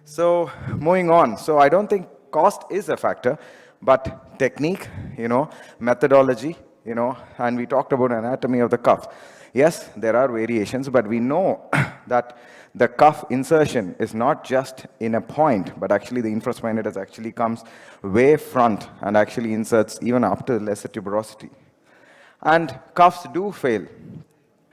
So moving on. So I don't think cost is a factor, but technique, methodology, and we talked about anatomy of the cuff. Yes, there are variations, but we know that the cuff insertion is not just in a point, but actually the infraspinatus actually comes way front and actually inserts even up to lesser tuberosity. And cuffs do fail.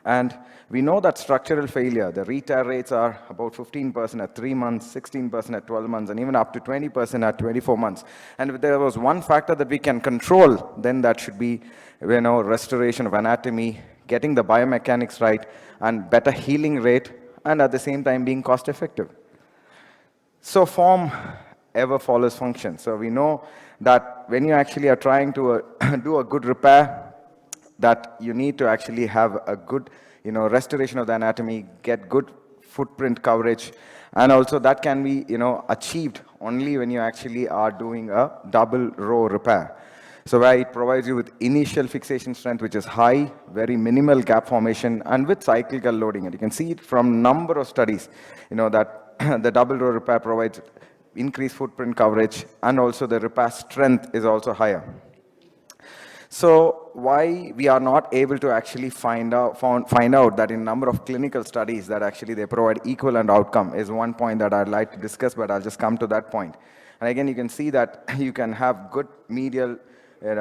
And we know that structural failure, the re-tear rates are about 15% at 3 months, 16% at 12 months, and even up to 20% at 24 months. And if there was one factor that we can control, then that should be, restoration of anatomy, getting the biomechanics right, and better healing rate, and at the same time being cost effective. So form ever follows function. So we know that when you actually are trying to do a good repair, that you need to actually have a good, restoration of the anatomy, get good footprint coverage, and also that can be, achieved only when you actually are doing a double row repair. So where it provides you with initial fixation strength, which is high, very minimal gap formation, and with cyclical loading. And you can see it from number of studies, that the double row repair provides increased footprint coverage, and also the repair strength is also higher. So why we are not able to actually find out that in number of clinical studies that actually they provide equivalent outcome is one point that I'd like to discuss, but I'll just come to that point. And again, you can see that you can have good medial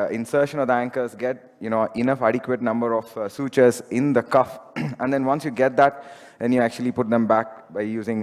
insertion of the anchors, get enough adequate number of sutures in the cuff, and then once you get that, then you actually put them back by using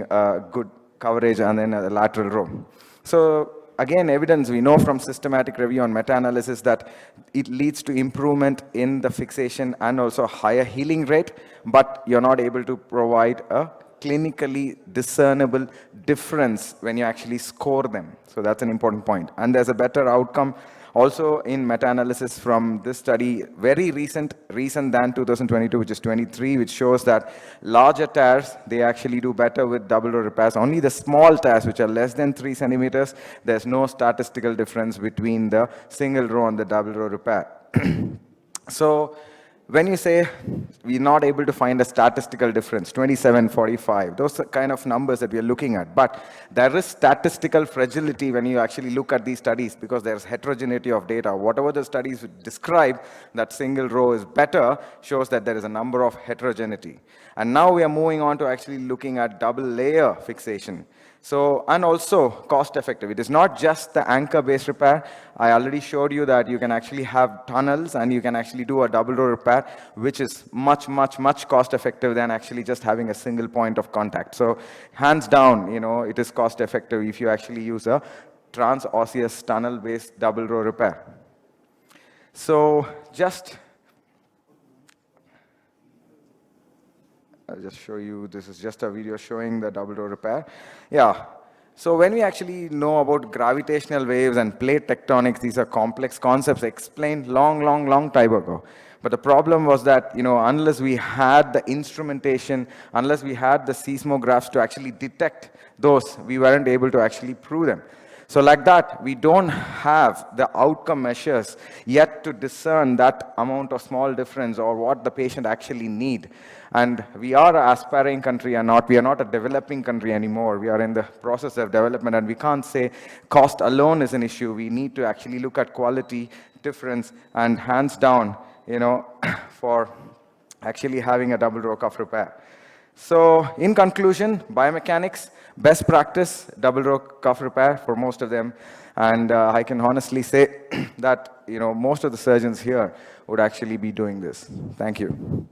good coverage and then a lateral row. So again, evidence we know from systematic review and meta-analysis that it leads to improvement in the fixation and also higher healing rate, but you're not able to provide a clinically discernible difference when you actually score them. So that's an important point. And there's a better outcome also in meta-analysis from this study, very recent than 2022, which is 23, which shows that larger tears, they actually do better with double row repairs. Only the small tears, which are less than 3 centimeters, there's no statistical difference between the single row and the double row repair. So when you say we're not able to find a statistical difference, 27, 45, those are kind of numbers that we are looking at. But there is statistical fragility when you actually look at these studies because there's heterogeneity of data. Whatever the studies describe that single row is better shows that there is a number of heterogeneity. And now we are moving on to actually looking at double layer fixation. So, and also cost effective. It is not just the anchor-based repair. I already showed you that you can actually have tunnels and you can actually do a double row repair, which is much, much, much cost effective than actually just having a single point of contact. So hands down, it is cost effective if you actually use a transosseous tunnel-based double row repair. So I'll just show you, this is just a video showing the double row repair. Yeah, so when we actually know about gravitational waves and plate tectonics, these are complex concepts explained long time ago. But the problem was that, unless we had the instrumentation, unless we had the seismographs to actually detect those, we weren't able to actually prove them. So like that, we don't have the outcome measures yet to discern that amount of small difference or what the patient actually need. And we are an aspiring country and we are not a developing country anymore. We are in the process of development and we can't say cost alone is an issue. We need to actually look at quality, difference, and hands down, for actually having a double row cuff repair. So in conclusion, biomechanics, best practice, double row cuff repair for most of them. And I can honestly say that, most of the surgeons here would actually be doing this. Thank you.